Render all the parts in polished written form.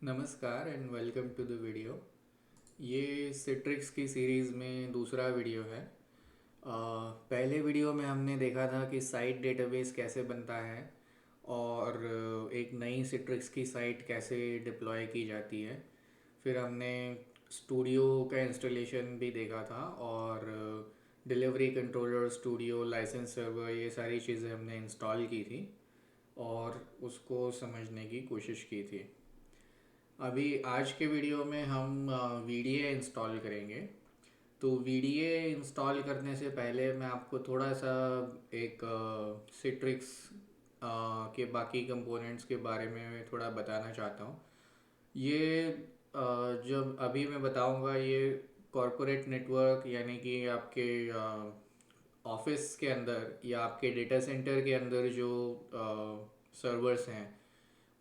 नमस्कार and welcome to the video. ये Citrix की सीरीज़ में दूसरा वीडियो है। पहले वीडियो में हमने देखा था कि साइट डेटाबेस कैसे बनता है और एक नई सिट्रिक्स की साइट कैसे डिप्लॉय की जाती है। फिर हमने स्टूडियो का इंस्टॉलेशन भी देखा था और delivery controller, studio, license server, ये सारी चीज़ें हमने इंस्टॉल की थी और उसको समझने की कोशिश की थी। अभी आज के वीडियो में हम वीडीए इंस्टॉल करेंगे। तो वीडीए इंस्टॉल करने से पहले मैं आपको थोड़ा सा एक सिट्रिक्स के बाकी कंपोनेंट्स के बारे में थोड़ा बताना चाहता हूँ। ये जब अभी मैं बताऊँगा ये कॉरपोरेट नेटवर्क यानी कि आपके ऑफिस के अंदर या आपके डेटा सेंटर के अंदर जो सर्वर्स हैं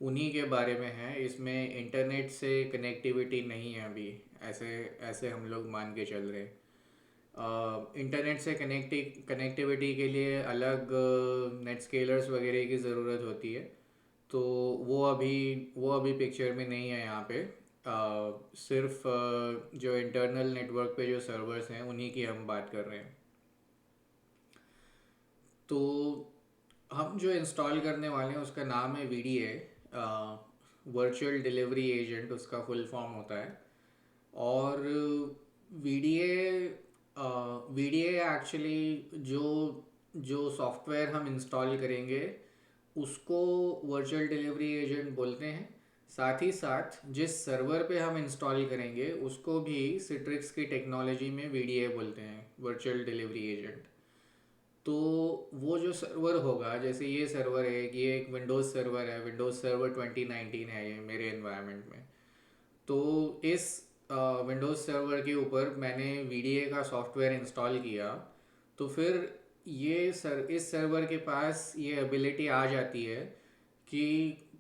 उन्हीं के बारे में है। इसमें इंटरनेट से कनेक्टिविटी नहीं है अभी। ऐसे ऐसे हम लोग मान के चल रहे हैं। इंटरनेट से कनेक्टिविटी के लिए अलग नेट स्केलर्स वगैरह की ज़रूरत होती है। तो वो अभी पिक्चर में नहीं है यहाँ पे। सिर्फ जो इंटरनल नेटवर्क पे जो सर्वर्स हैं उन्हीं की हम बात कर रहे हैं। तो हम जो इंस्टॉल करने वाले हैं उसका नाम है वीडीए, वर्चुअल डिलीवरी एजेंट उसका फुल फॉर्म होता है। और वीडीए वीडीए एक्चुअली जो जो सॉफ्टवेयर हम इंस्टॉल करेंगे उसको वर्चुअल डिलीवरी एजेंट बोलते हैं। साथ ही साथ जिस सर्वर पे हम इंस्टॉल करेंगे उसको भी सिट्रिक्स की टेक्नोलॉजी में वीडीए बोलते हैं, वर्चुअल डिलीवरी एजेंट। तो वो जो सर्वर होगा, जैसे ये सर्वर है, ये एक विंडोज़ सर्वर है, विंडोज़ सर्वर 2019 है ये मेरे एनवायरनमेंट में। तो इस विंडोज़ सर्वर के ऊपर मैंने वीडीए का सॉफ्टवेयर इंस्टॉल किया। तो फिर इस सर्वर के पास ये एबिलिटी आ जाती है कि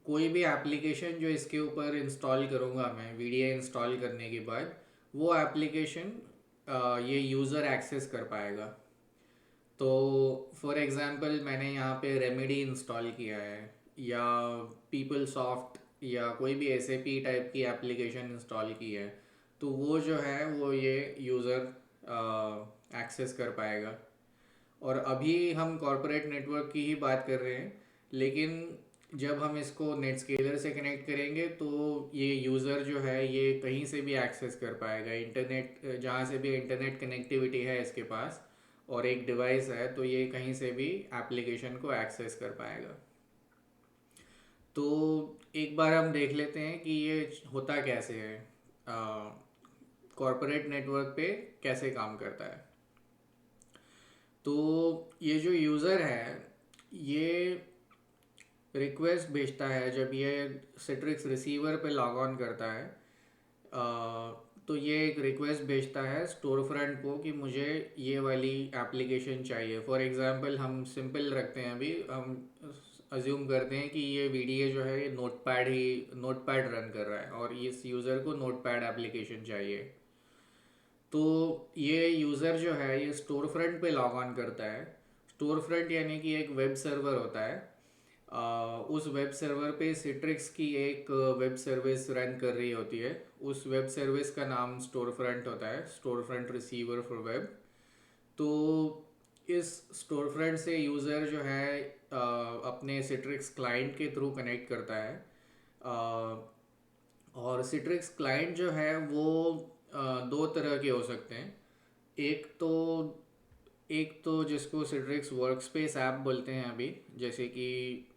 कोई भी एप्लीकेशन जो इसके ऊपर इंस्टॉल करूँगा मैं वीडीए इंस्टॉल करने के बाद, वो एप्लीकेशन ये यूज़र एक्सेस कर पाएगा। तो फॉर एग्ज़ाम्पल मैंने यहाँ पे रेमेडी इंस्टॉल किया है या पीपल सॉफ्ट या कोई भी एसएपी टाइप की एप्लीकेशन इंस्टॉल की है, तो वो जो है वो ये यूज़र एक्सेस कर पाएगा। और अभी हम कॉरपोरेट नेटवर्क की ही बात कर रहे हैं, लेकिन जब हम इसको नेट स्केलर से कनेक्ट करेंगे तो ये यूज़र जो है ये कहीं से भी एक्सेस कर पाएगा। इंटरनेट जहाँ से भी इंटरनेट कनेक्टिविटी है इसके पास और एक डिवाइस है, तो ये कहीं से भी एप्लीकेशन को एक्सेस कर पाएगा। तो एक बार हम देख लेते हैं कि ये होता कैसे है, कॉरपोरेट नेटवर्क पे कैसे काम करता है। तो ये जो यूज़र है ये रिक्वेस्ट भेजता है जब ये सिट्रिक्स रिसीवर पे लॉग ऑन करता है। तो ये एक रिक्वेस्ट भेजता है स्टोर फ्रंट को कि मुझे ये वाली एप्लीकेशन चाहिए। फॉर एग्ज़ाम्पल हम सिंपल रखते हैं, अभी हम अज्यूम करते हैं कि ये वीडीए जो है ये नोटपैड रन कर रहा है और इस यूज़र को नोटपैड एप्लीकेशन चाहिए। तो ये यूज़र जो है ये स्टोर फ्रंट पे लॉग ऑन करता है। स्टोर फ्रंट यानी कि एक वेब सर्वर होता है। उस वेब सर्वर पे सिट्रिक्स की एक वेब सर्विस रन कर रही होती है। उस वेब सर्विस का नाम स्टोर फ्रंट होता है, store front receiver for web. तो इस स्टोर फ्रंट से यूज़र जो है अपने सिट्रिक्स क्लाइंट के थ्रू कनेक्ट करता है। और सिट्रिक्स क्लाइंट जो है वो दो तरह के हो सकते हैं। एक तो एक तो जिसको सिट्रिक्स वर्कस्पेस ऐप बोलते हैं अभी, जैसे कि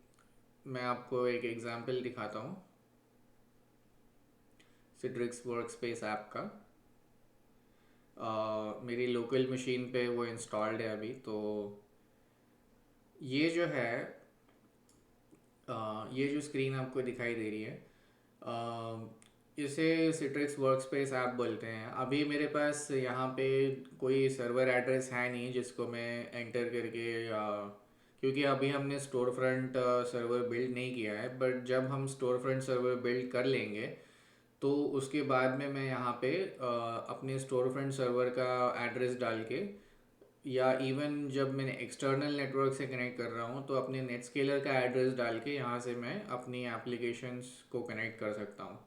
मैं आपको एक एग्जांपल दिखाता हूँ सिट्रिक्स वर्कस्पेस ऐप का। मेरी लोकल मशीन पे वो इंस्टॉल्ड है अभी। तो ये जो है ये जो स्क्रीन आपको दिखाई दे रही है, इसे सिट्रिक्स वर्कस्पेस ऐप बोलते हैं। अभी मेरे पास यहाँ पे कोई सर्वर एड्रेस है नहीं जिसको मैं एंटर करके क्योंकि अभी हमने स्टोर फ्रंट सर्वर बिल्ड नहीं किया है। बट जब हम स्टोर फ्रंट सर्वर बिल्ड कर लेंगे तो उसके बाद में मैं यहाँ पे अपने स्टोर फ्रंट सर्वर का एड्रेस डाल के, या इवन जब मैं एक्सटर्नल नेटवर्क से कनेक्ट कर रहा हूँ तो अपने नेट स्केलर का एड्रेस डाल के यहाँ से मैं अपनी एप्लीकेशंस को कनेक्ट कर सकता हूँ।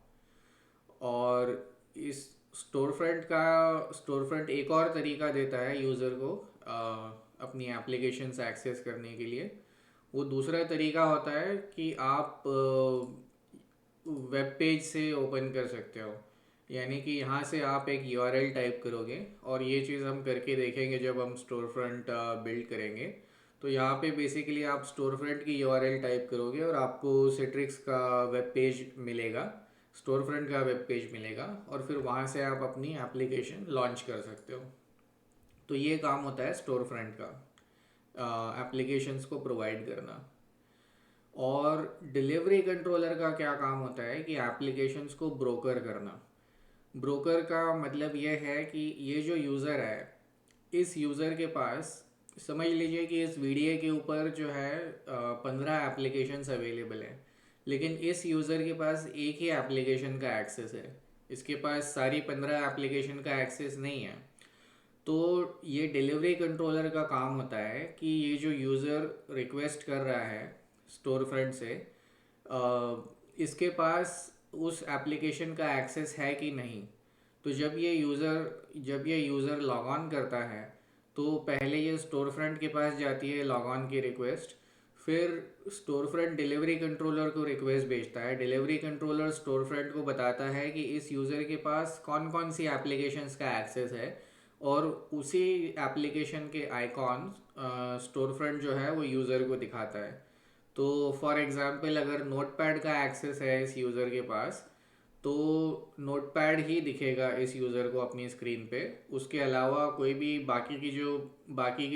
और इस स्टोर फ्रंट एक और तरीका देता है यूज़र को अपनी एप्लीकेशन से एक्सेस करने के लिए। वो दूसरा तरीका होता है कि आप वेब पेज से ओपन कर सकते हो, यानी कि यहाँ से आप एक यूआरएल टाइप करोगे, और ये चीज़ हम करके देखेंगे जब हम स्टोर फ्रंट बिल्ड करेंगे। तो यहाँ पे बेसिकली आप स्टोर फ्रंट की यूआरएल टाइप करोगे और आपको सिट्रिक्स का वेब पेज मिलेगा, स्टोर फ्रंट का वेब पेज मिलेगा, और फिर वहाँ से आप अपनी एप्लीकेशन लॉन्च कर सकते हो। तो ये काम होता है स्टोर फ्रंट का, एप्लीकेशंस को प्रोवाइड करना। और डिलीवरी कंट्रोलर का क्या काम होता है कि एप्लीकेशंस को ब्रोकर करना। ब्रोकर का मतलब यह है कि ये जो यूज़र है, इस यूज़र के पास, समझ लीजिए कि इस वीडियो के ऊपर जो है 15 एप्लीकेशंस अवेलेबल हैं, लेकिन इस यूज़र के पास एक ही एप्लीकेशन का एक्सेस है, इसके पास सारी 15 एप्लीकेशन का एक्सेस नहीं है। तो ये डिलीवरी कंट्रोलर का काम होता है कि ये जो यूज़र रिक्वेस्ट कर रहा है स्टोर फ्रंट से, इसके पास उस एप्लीकेशन का एक्सेस है कि नहीं। तो जब ये यूज़र लॉग ऑन करता है, तो पहले ये स्टोर फ्रंट के पास जाती है लॉग ऑन की रिक्वेस्ट, फिर स्टोर फ्रंट डिलीवरी कंट्रोलर को रिक्वेस्ट भेजता है। डिलीवरी कंट्रोलर स्टोर फ्रंट को बताता है कि इस यूज़र के पास कौन कौन सी एप्लीकेशंस का एक्सेस है, और उसी एप्लीकेशन के आइकॉन स्टोर फ्रंट जो है वो यूज़र को दिखाता है। तो फॉर एग्ज़ाम्पल अगर नोटपैड का एक्सेस है इस यूज़र के पास, तो नोटपैड ही दिखेगा इस यूज़र को अपनी स्क्रीन पे। उसके अलावा कोई भी बाकी की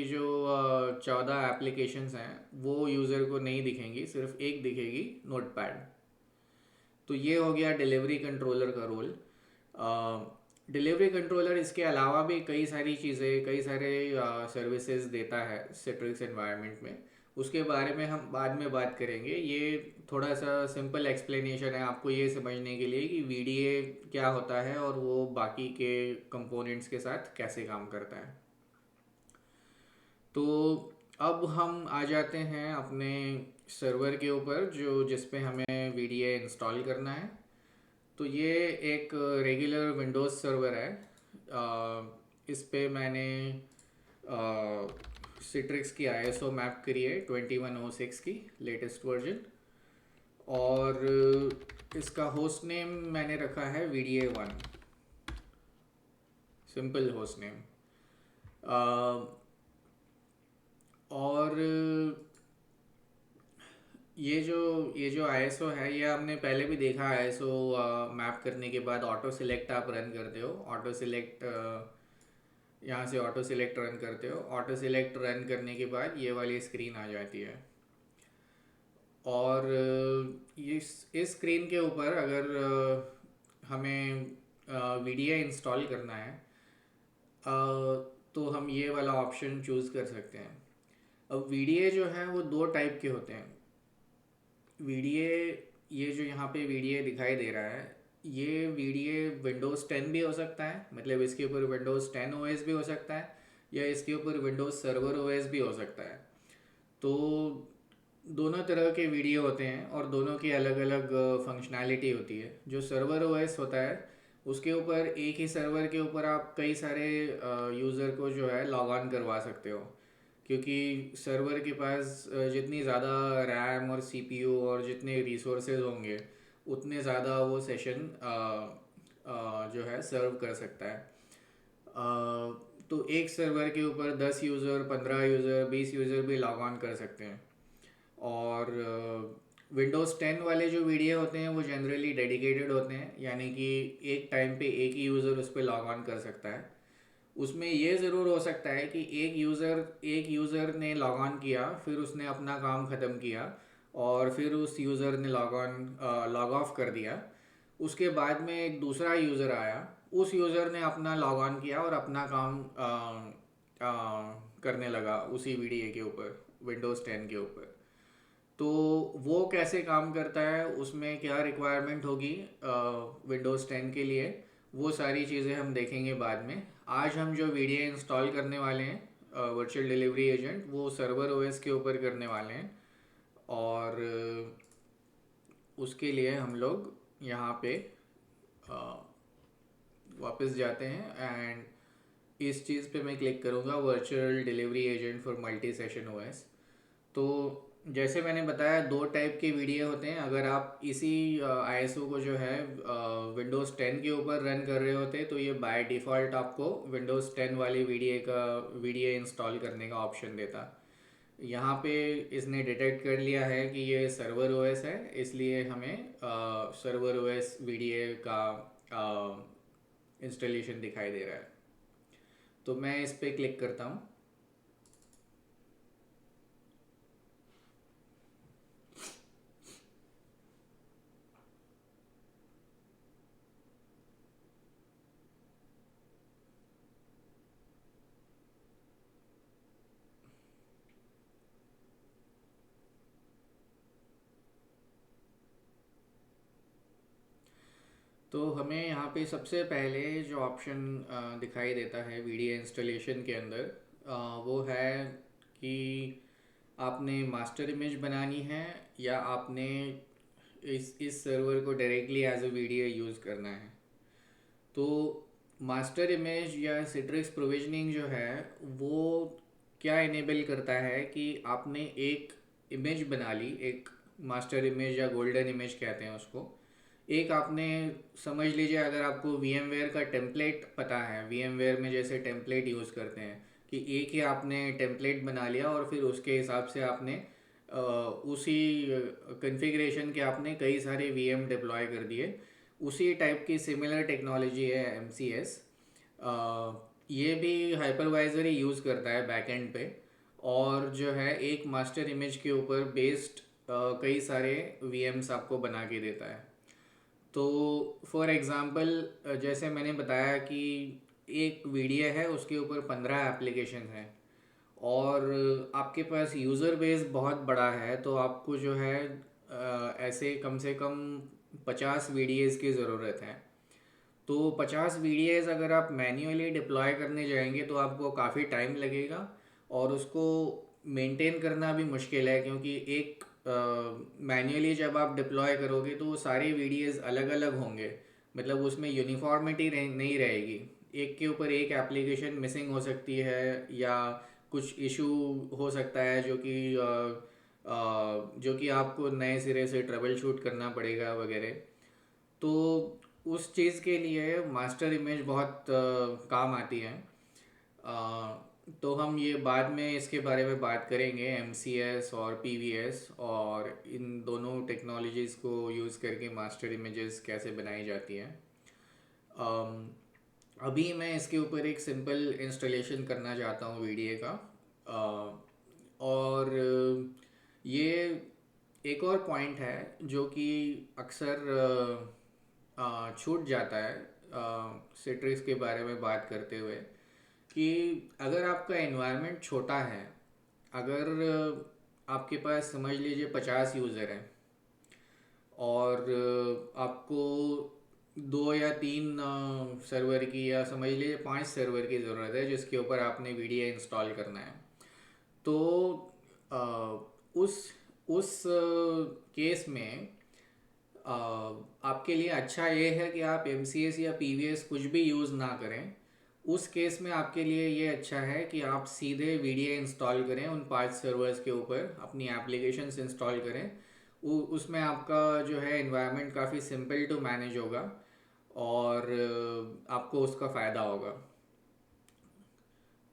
जो 14 एप्लीकेशंस हैं वो यूज़र को नहीं दिखेंगी, सिर्फ एक दिखेगी, नोटपैड। तो ये हो गया डिलीवरी कंट्रोलर का रोल। डिलीवरी कंट्रोलर इसके अलावा भी कई सारी चीज़ें, कई सारे सर्विसेज देता है सिट्रिक्स एनवायरनमेंट में। उसके बारे में हम बाद में बात करेंगे। ये थोड़ा सा सिंपल एक्सप्लेनेशन है आपको ये समझने के लिए कि वीडीए क्या होता है और वो बाकी के कंपोनेंट्स के साथ कैसे काम करता है। तो अब हम आ जाते हैं अपने सर्वर के ऊपर जिस पे हमें वीडीए इंस्टॉल करना है। तो ये एक रेगुलर विंडोज़ सर्वर है। इस पे मैंने सिट्रिक्स की आईएसओ मैप करी है 2106 की लेटेस्ट वर्जन, और इसका होस्ट नेम मैंने रखा है VDA1, सिंपल होस्ट नेम। और ये जो आईएसओ है, ये हमने पहले भी देखा। आईएसओ मैप करने के बाद ऑटो सिलेक्ट आप रन करते हो, ऑटो सिलेक्ट यहाँ से ऑटो सिलेक्ट रन करते हो। ऑटो सिलेक्ट रन करने के बाद ये वाली स्क्रीन आ जाती है, और इस स्क्रीन के ऊपर अगर हमें वीडियो इंस्टॉल करना है, तो हम ये वाला ऑप्शन चूज़ कर सकते हैं। अब वीडियो जो है वो दो टाइप के होते हैं। वीडियो, ये जो यहाँ पे वीडियो दिखाई दे रहा है, ये वीडियो विंडोज़ 10 भी हो सकता है, मतलब इसके ऊपर विंडोज़ 10 ओएस भी हो सकता है, या इसके ऊपर विंडोज़ सर्वर ओएस भी हो सकता है। तो दोनों तरह के वीडियो होते हैं और दोनों की अलग अलग फंक्शनैलिटी होती है। जो सर्वर ओएस होता है, उसके ऊपर एक ही सर्वर के ऊपर आप कई सारे यूज़र को जो है लॉग ऑन करवा सकते हो, क्योंकि सर्वर के पास जितनी ज़्यादा रैम और सीपीयू और जितने रिसोर्सेज होंगे, उतने ज़्यादा वो सेशन जो है सर्व कर सकता है। तो एक सर्वर के ऊपर 10 यूज़र, 15 यूज़र, 20 यूज़र भी लॉग ऑन कर सकते हैं। और विंडोज़ 10 वाले जो वीडियो होते हैं वो जनरली डेडिकेटेड होते हैं, यानी कि एक टाइम पे एक ही यूज़र उस पर लॉग ऑन कर सकता है। उसमें ये ज़रूर हो सकता है कि एक यूज़र ने लॉग ऑन किया, फिर उसने अपना काम ख़त्म किया, और फिर उस यूज़र ने लॉग ऑफ कर दिया। उसके बाद में एक दूसरा यूज़र आया, उस यूज़र ने अपना लॉग ऑन किया और अपना काम करने लगा उसी वीडियो के ऊपर, विंडोज़ 10 के ऊपर। तो वो कैसे काम करता है, उसमें क्या रिक्वायरमेंट होगी विंडोज़ 10 के लिए, वो सारी चीज़ें हम देखेंगे बाद में। आज हम जो वीडियो इंस्टॉल करने वाले हैं वर्चुअल डिलीवरी एजेंट, वो सर्वर ओएस के ऊपर करने वाले हैं, और उसके लिए हम लोग यहाँ पे वापस जाते हैं एंड इस चीज़ पे मैं क्लिक करूँगा, virtual delivery agent for multi session OS. तो जैसे मैंने बताया, दो टाइप के वीडियो होते हैं। अगर आप इसी आईएसओ को जो है विंडोज़ 10 के ऊपर रन कर रहे होते तो ये बाय डिफ़ॉल्ट आपको विंडोज़ 10 वाली वीडियो इंस्टॉल करने का ऑप्शन देता। यहाँ पे इसने डिटेक्ट कर लिया है कि ये सर्वर ओएस है, इसलिए हमें सर्वर ओएस वीडियो का इंस्टॉलेशन दिखाई दे रहा है। तो मैं इस पर क्लिक करता हूँ। तो हमें यहाँ पे सबसे पहले जो ऑप्शन दिखाई देता है वीडियो इंस्टॉलेशन के अंदर, वो है कि आपने मास्टर इमेज बनानी है या आपने इस सर्वर को directly as a video use करना है। तो मास्टर इमेज या सिट्रिक्स प्रोविजनिंग जो है वो क्या इनेबल करता है कि आपने एक इमेज बना ली, एक मास्टर इमेज या गोल्डन इमेज कहते हैं उसको। एक आपने, समझ लीजिए अगर आपको VMware का टेम्पलेट पता है, VMware में जैसे टेम्पलेट यूज़ करते हैं कि एक ही आपने टेम्पलेट बना लिया और फिर उसके हिसाब से आपने उसी कॉन्फ़िगरेशन के आपने कई सारे VM डिप्लॉय कर दिए। उसी टाइप की सिमिलर टेक्नोलॉजी है MCS। ये भी हाइपरवाइजर ही यूज़ करता है बैकएंड पे, और जो है एक मास्टर इमेज के ऊपर बेस्ड कई सारे VMs आपको बना के देता है। तो फॉर एग्ज़ाम्पल, जैसे मैंने बताया कि एक वीडियो है उसके ऊपर 15 एप्लीकेशन हैं, और आपके पास यूज़र बेस बहुत बड़ा है, तो आपको जो है ऐसे कम से कम 50 वीडियोज़ की ज़रूरत है। तो 50 वीडियोज़ अगर आप मैन्युअली डिप्लॉय करने जाएंगे तो आपको काफ़ी टाइम लगेगा, और उसको मेंटेन करना भी मुश्किल है, क्योंकि एक मैन्युअली जब आप डिप्लॉय करोगे तो वो सारी वीडियोज़ अलग अलग होंगे, मतलब उसमें यूनिफॉर्मिटी नहीं रहेगी। एक के ऊपर एक एप्लीकेशन मिसिंग हो सकती है, या कुछ इशू हो सकता है जो कि आपको नए सिरे से ट्रबल शूट करना पड़ेगा वगैरह। तो उस चीज़ के लिए मास्टर इमेज बहुत काम आती है। तो हम ये बाद में इसके बारे में बात करेंगे, MCS और PVS, और इन दोनों टेक्नोलॉजीज़ को यूज़ करके मास्टर इमेजेस कैसे बनाई जाती हैं। अम, अभी मैं इसके ऊपर एक सिंपल इंस्टॉलेशन करना चाहता हूँ वीडियो का। और ये एक और पॉइंट है जो कि अक्सर छूट जाता है सिट्रिक्स के बारे में बात करते हुए, कि अगर आपका एनवायरनमेंट छोटा है, अगर आपके पास समझ लीजिए 50 यूज़र हैं, और आपको 2 या 3 सर्वर की, या समझ लीजिए 5 सर्वर की ज़रूरत है जिसके ऊपर आपने वीडियो इंस्टॉल करना है। तो अ, उस केस में आपके लिए अच्छा ये है कि आप MCS या PVS कुछ भी यूज़ ना करें। उस केस में आपके लिए ये अच्छा है कि आप सीधे वीडियो इंस्टॉल करें, उन 5 सर्वर्स के ऊपर अपनी एप्लीकेशंस इंस्टॉल करें। उसमें आपका जो है एनवायरनमेंट काफ़ी सिंपल टू मैनेज होगा, और आपको उसका फ़ायदा होगा।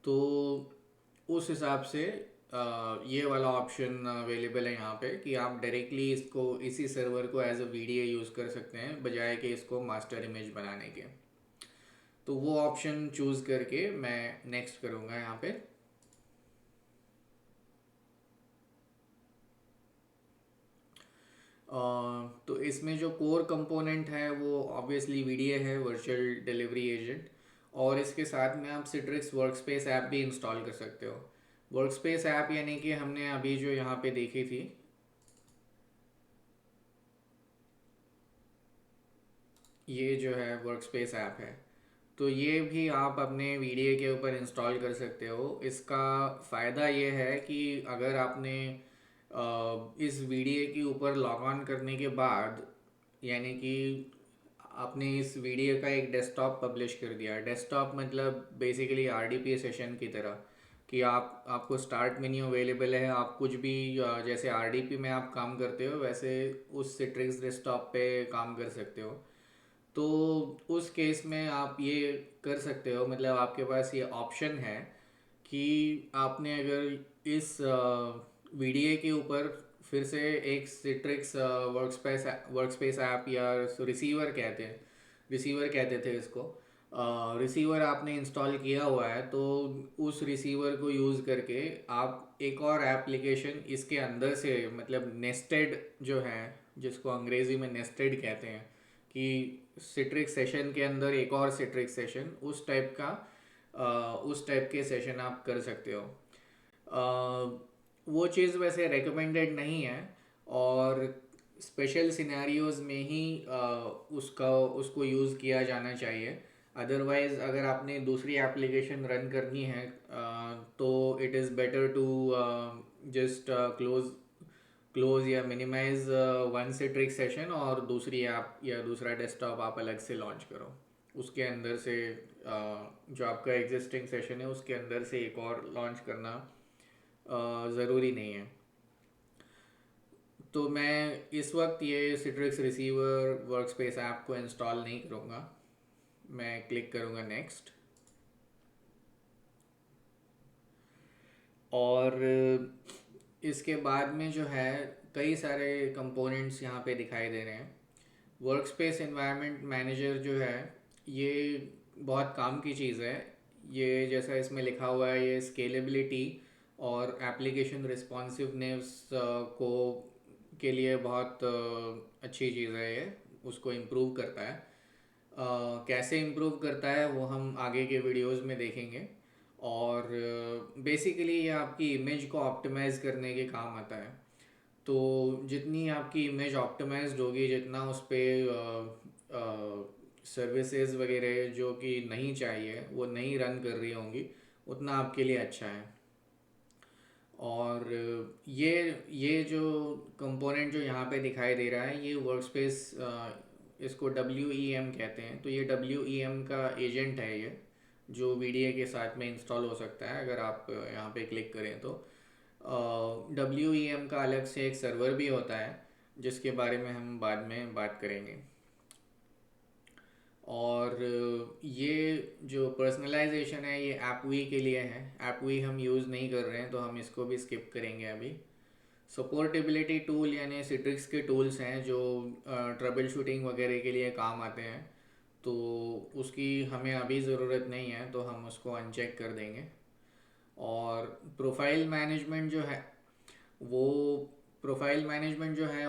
तो उस हिसाब से ये वाला ऑप्शन अवेलेबल है यहाँ पे, कि आप डायरेक्टली इसको, इसी सर्वर को एज अ वीडियो यूज़ कर सकते हैं बजाय कि इसको मास्टर इमेज बनाने के। तो वो ऑप्शन चूज़ करके मैं नेक्स्ट करूँगा यहाँ पे। तो इसमें जो कोर कंपोनेंट है वो ऑब्वियसली वीडियो है, वर्चुअल डिलीवरी एजेंट, और इसके साथ में आप सिट्रिक्स वर्कस्पेस ऐप भी इंस्टॉल कर सकते हो। वर्कस्पेस ऐप यानी कि हमने अभी जो यहाँ पे देखी थी, ये जो है वर्कस्पेस ऐप है, तो ये भी आप अपने वीडियो के ऊपर इंस्टॉल कर सकते हो। इसका फ़ायदा ये है कि अगर आपने इस वीडियो के ऊपर लॉग ऑन करने के बाद, यानी कि आपने इस वीडियो का एक डेस्कटॉप पब्लिश कर दिया। डेस्कटॉप मतलब बेसिकली आरडीपी सेशन की तरह, कि आपको स्टार्ट मेन्यू अवेलेबल है, आप कुछ भी जैसे आरडीपी में आप काम करते हो वैसे उस सिट्रिक्स डेस्कटॉप पे काम कर सकते हो। तो उस केस में आप ये कर सकते हो, मतलब आपके पास ये ऑप्शन है कि आपने अगर इस वीडियो के ऊपर फिर से एक सिट्रिक्स वर्कस्पेस ऐप या रिसीवर कहते थे इसको, रिसीवर आपने इंस्टॉल किया हुआ है, तो उस रिसीवर को यूज़ करके आप एक और एप्लीकेशन इसके अंदर से, मतलब नेस्टेड जो है, जिसको अंग्रेज़ी में नेस्टेड कहते हैं, कि सिट्रिक्स सेशन के अंदर एक और सिट्रिक्स सेशन, उस टाइप के सेशन आप कर सकते हो। वो चीज़ वैसे रेकमेंडेड नहीं है, और स्पेशल सिनेरियोज में ही उसको यूज़ किया जाना चाहिए। अदरवाइज़ अगर आपने दूसरी एप्लीकेशन रन करनी है, तो it is better to just close या मिनिमाइज वन सिट्रिक सेशन, और दूसरी ऐप या दूसरा डेस्कटॉप आप अलग से लॉन्च करो। उसके अंदर से जो आपका एग्जिस्टिंग सेशन है उसके अंदर से एक और लॉन्च करना ज़रूरी नहीं है। तो मैं इस वक्त ये सिट्रिक्स रिसीवर वर्कस्पेस ऐप को इंस्टॉल नहीं करूँगा। मैं क्लिक करूँगा नेक्स्ट, और इसके बाद में जो है कई सारे कंपोनेंट्स यहाँ पे दिखाई दे रहे हैं। वर्कस्पेस एनवायरनमेंट मैनेजर जो है ये बहुत काम की चीज़ है। ये जैसा इसमें लिखा हुआ है, ये स्केलेबिलिटी और एप्लीकेशन रिस्पॉन्सिवनेस को के लिए बहुत अच्छी चीज़ है। ये उसको इम्प्रूव करता है। कैसे इम्प्रूव करता है वो हम आगे के वीडियोस में देखेंगे। और बेसिकली ये आपकी इमेज को ऑप्टिमाइज करने के काम आता है। तो जितनी आपकी इमेज ऑप्टिमाइज्ड होगी, जितना उस पर सर्विसेज वगैरह जो कि नहीं चाहिए वो नहीं रन कर रही होंगी, उतना आपके लिए अच्छा है। और ये जो कंपोनेंट जो यहाँ पे दिखाई दे रहा है, ये वर्कस्पेस, इसको WEM कहते हैं। तो ये WEM का एजेंट है, ये जो VDA के साथ में इंस्टॉल हो सकता है अगर आप यहाँ पे क्लिक करें तो। WEM का अलग से एक सर्वर भी होता है जिसके बारे में हम बाद में बात करेंगे। और ये जो पर्सनलाइजेशन है ये एपवी के लिए है। एपवी हम यूज़ नहीं कर रहे हैं तो हम इसको भी स्किप करेंगे अभी। सपोर्टेबिलिटी टूल यानी सिट्रिक्स के टूल्स हैं जो ट्रबल शूटिंग वगैरह के लिए काम आते हैं, तो उसकी हमें अभी ज़रूरत नहीं है, तो हम उसको अनचेक कर देंगे। और प्रोफाइल मैनेजमेंट जो है वो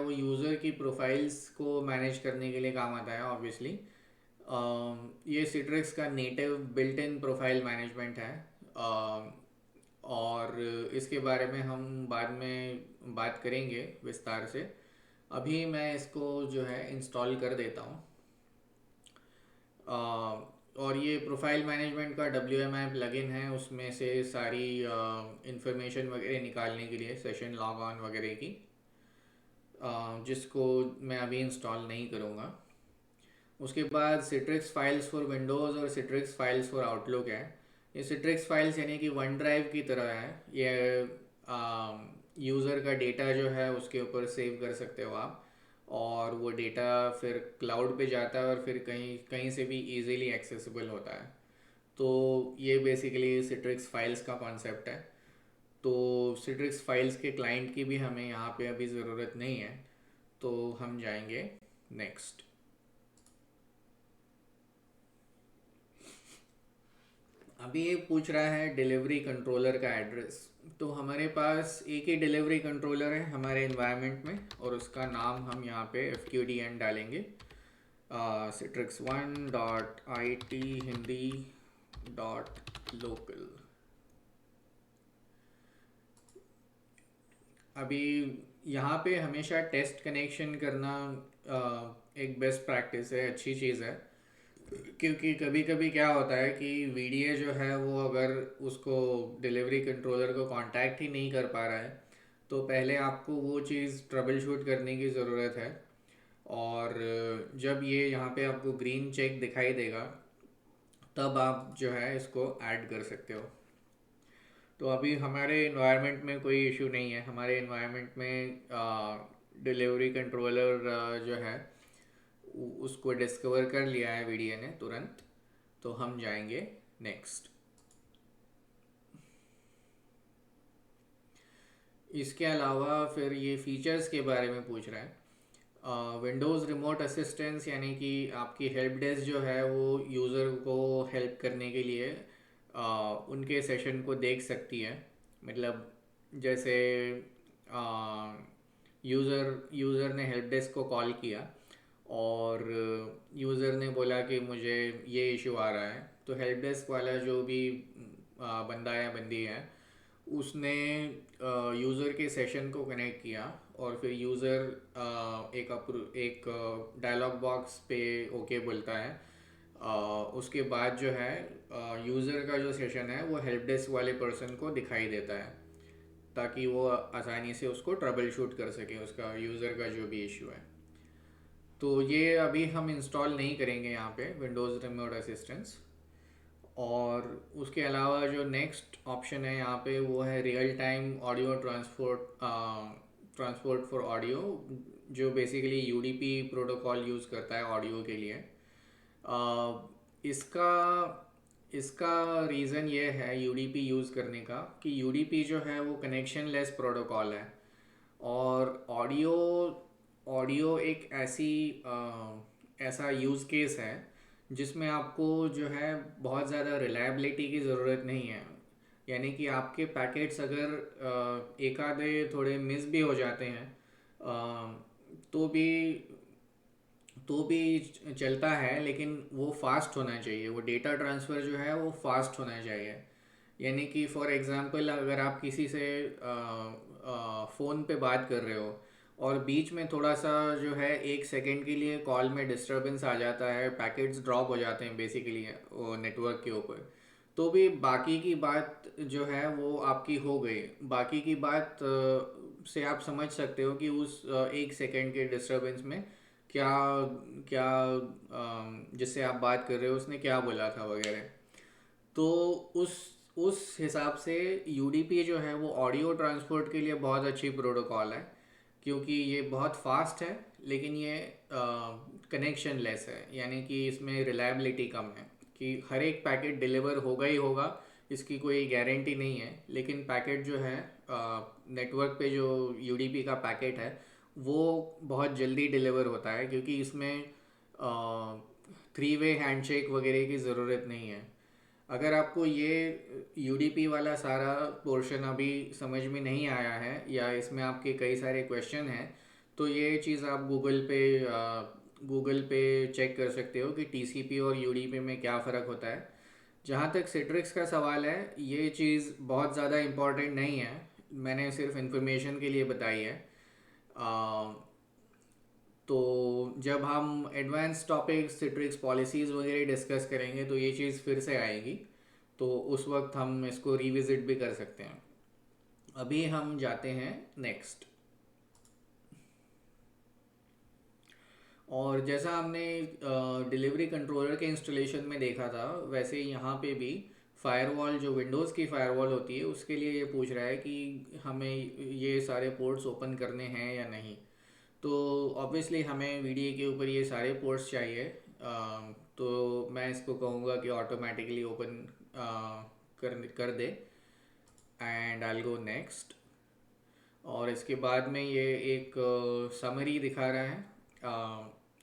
वो यूज़र की प्रोफाइल्स को मैनेज करने के लिए काम आता है ऑब्वियसली। ये सिट्रिक्स का native built in profile management है। और इसके बारे में हम बाद में बात करेंगे विस्तार से। अभी मैं इसको जो है इंस्टॉल कर देता हूँ। और ये प्रोफाइल मैनेजमेंट का WMI प्लगइन है, उसमें से सारी इंफॉर्मेशन वगैरह निकालने के लिए, सेशन लॉग ऑन वगैरह की, जिसको मैं अभी इंस्टॉल नहीं करूँगा। उसके बाद सिट्रिक्स फाइल्स फॉर विंडोज़ और सिट्रिक्स फाइल्स फॉर आउटलुक है। ये सिट्रिक्स फाइल्स यानी कि वन ड्राइव की तरह है। ये यूज़र का डेटा जो है उसके ऊपर सेव कर सकते हो आप, और वो डेटा फिर क्लाउड पे जाता है और फिर कहीं कहीं से भी इजीली एक्सेसिबल होता है। तो ये बेसिकली सिट्रिक्स फाइल्स का कॉन्सेप्ट है। तो सिट्रिक्स फाइल्स के क्लाइंट की भी हमें यहाँ पे अभी ज़रूरत नहीं है, तो हम जाएंगे नेक्स्ट। अभी ये पूछ रहा है डिलीवरी कंट्रोलर का एड्रेस। तो हमारे पास एक ही डिलीवरी कंट्रोलर है हमारे इन्वायरमेंट में, और उसका नाम हम यहाँ पे FQDN डालेंगे, citrix1.iithindi.local। अभी यहाँ पे हमेशा टेस्ट कनेक्शन करना एक बेस्ट प्रैक्टिस है, अच्छी चीज़ है। क्योंकि कभी कभी क्या होता है कि VDA जो है वो अगर उसको डिलीवरी कंट्रोलर को कांटेक्ट ही नहीं कर पा रहा है, तो पहले आपको वो चीज़ ट्रबल शूट करने की ज़रूरत है। और जब ये यहाँ पे आपको ग्रीन चेक दिखाई देगा तब आप जो है इसको ऐड कर सकते हो। तो अभी हमारे इन्वायरमेंट में कोई इशू नहीं है, हमारे इन्वायरमेंट में डिलीवरी कंट्रोलर जो है उसको डिस्कवर कर लिया है वीडियो ने तुरंत। तो हम जाएंगे नेक्स्ट। इसके अलावा फिर ये फीचर्स के बारे में पूछ रहा है। विंडोज़ रिमोट असिस्टेंस यानी कि आपकी हेल्प डेस्क जो है वो यूज़र को हेल्प करने के लिए उनके सेशन को देख सकती है। मतलब जैसे यूज़र ने हेल्प डेस्क को कॉल किया और यूज़र ने बोला कि मुझे ये इशू आ रहा है, तो हेल्प डेस्क वाला जो भी बंदा या बंदी है उसने यूज़र के सेशन को कनेक्ट किया और फिर यूज़र एक डायलॉग बॉक्स पे ओके बोलता है। उसके बाद जो है यूज़र का जो सेशन है वो हेल्प डेस्क वाले पर्सन को दिखाई देता है ताकि वो आसानी से उसको ट्रबल शूट कर सके उसका यूज़र का जो भी इशू है। तो ये अभी हम इंस्टॉल नहीं करेंगे यहाँ पे विंडोज़ रिमोट असिस्टेंस। और उसके अलावा जो नेक्स्ट ऑप्शन है यहाँ पे वो है real time audio transport for audio, जो बेसिकली यूडीपी प्रोटोकॉल यूज़ करता है ऑडियो के लिए। इसका इसका रीज़न ये है यूडीपी यूज़ करने का कि यूडीपी जो है वो कनेक्शन लेस प्रोटोकॉल है। और ऑडियो ऑडियो एक ऐसा यूज़ केस है जिसमें आपको जो है बहुत ज़्यादा रिलायबिलिटी की ज़रूरत नहीं है। यानी कि आपके पैकेट्स अगर एक आधे थोड़े मिस भी हो जाते हैं तो भी चलता है, लेकिन वो फास्ट होना चाहिए, वो डेटा ट्रांसफ़र जो है वो फास्ट होना चाहिए। यानी कि फॉर एग्ज़ाम्पल अगर आप किसी से फ़ोन पे बात कर रहे हो और बीच में थोड़ा सा जो है 1 सेकंड के लिए कॉल में डिस्टरबेंस आ जाता है, पैकेट्स ड्रॉप हो जाते हैं बेसिकली वो नेटवर्क के ऊपर, तो भी बाकी की बात जो है वो आपकी हो गई। बाकी की बात से आप समझ सकते हो कि उस 1 सेकंड के डिस्टरबेंस में क्या क्या जिससे आप बात कर रहे हो उसने क्या बोला था वगैरह। तो उस उस हिसाब से यूडीपी जो है वो ऑडियो ट्रांसपोर्ट के लिए बहुत अच्छी प्रोटोकॉल है, क्योंकि ये बहुत फास्ट है लेकिन ये कनेक्शन लेस है। यानी कि इसमें रिलायबिलिटी कम है कि हर एक पैकेट डिलीवर होगा ही होगा, इसकी कोई गारंटी नहीं है। लेकिन पैकेट जो है नेटवर्क पे जो यूडीपी का पैकेट है वो बहुत जल्दी डिलीवर होता है, क्योंकि इसमें 3 वे हैंडशेक वगैरह की ज़रूरत नहीं है। अगर आपको ये यूडीपी वाला सारा पोर्शन अभी समझ में नहीं आया है या इसमें आपके कई सारे क्वेश्चन हैं, तो ये चीज़ आप गूगल पे चेक कर सकते हो कि टीसीपी और यूडीपी में क्या फ़र्क होता है। जहाँ तक सिट्रिक्स का सवाल है, ये चीज़ बहुत ज़्यादा इम्पोर्टेंट नहीं है, मैंने सिर्फ इन्फॉर्मेशन के लिए बताई है। आ, तो जब हम एडवांस टॉपिक्स सिट्रिक्स पॉलिसीज़ वगैरह डिस्कस करेंगे तो ये चीज़ फिर से आएगी, तो उस वक्त हम इसको रिविज़िट भी कर सकते हैं। अभी हम जाते हैं नेक्स्ट। और जैसा हमने डिलीवरी कंट्रोलर के इंस्टॉलेशन में देखा था, वैसे यहाँ पे भी फायरवॉल, जो विंडोज़ की फायरवॉल होती है, उसके लिए ये पूछ रहा है कि हमें ये सारे पोर्ट्स ओपन करने हैं या नहीं। तो ऑब्वियसली हमें वीडियो के ऊपर ये सारे पोर्ट्स चाहिए। तो मैं इसको कहूँगा कि ऑटोमेटिकली ओपन कर दे and I will go next. और इसके बाद में ये एक समरी दिखा रहा है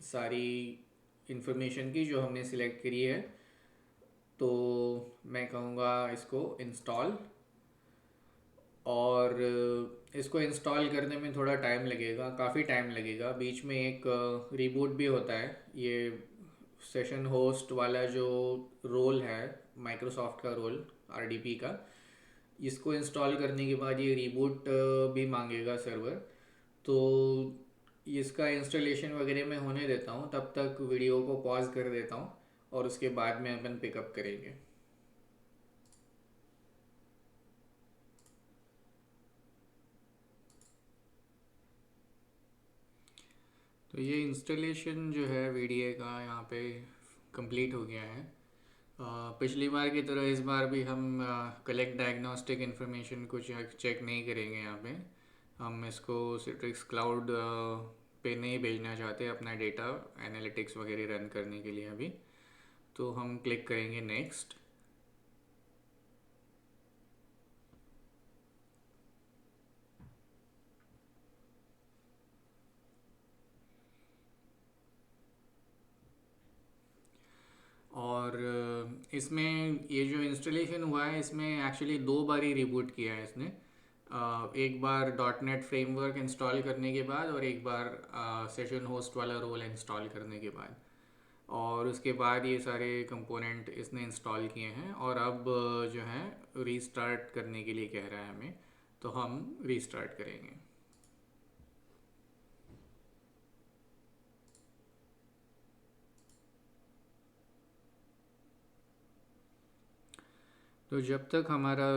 सारी इंफॉर्मेशन की जो हमने सिलेक्ट करी है। तो मैं कहूँगा इसको इंस्टॉल। और इसको इंस्टॉल करने में थोड़ा टाइम लगेगा, काफ़ी टाइम लगेगा, बीच में एक रीबूट भी होता है। ये सेशन होस्ट वाला जो रोल है माइक्रोसॉफ्ट का रोल आरडीपी का, इसको इंस्टॉल करने के बाद ये रीबूट भी मांगेगा सर्वर। तो इसका इंस्टॉलेशन वगैरह मैं होने देता हूँ, तब तक वीडियो को पॉज कर देता हूँ और उसके बाद में अपन पिकअप करेंगे। तो तो ये इंस्टॉलेशन जो है वीडीए का यहाँ पे कंप्लीट हो गया है। पिछली बार की तरह इस बार भी हम कलेक्ट डायग्नोस्टिक इन्फॉर्मेशन को चेक नहीं करेंगे यहाँ पे। हम इसको सिट्रिक्स क्लाउड पे नहीं भेजना चाहते अपना डेटा एनालिटिक्स वगैरह रन करने के लिए अभी। तो हम क्लिक करेंगे नेक्स्ट। और इसमें ये जो इंस्टॉलेशन हुआ है इसमें एक्चुअली दो बार ही रिबूट किया है इसने। एक बार डॉट नेट फ्रेमवर्क इंस्टॉल करने के बाद और एक बार सेशन होस्ट वाला रोल इंस्टॉल करने के बाद। और उसके बाद ये सारे कंपोनेंट इसने इंस्टॉल किए हैं और अब जो है रीस्टार्ट करने के लिए कह रहा है हमें। तो हम रीस्टार्ट करेंगे। तो जब तक हमारा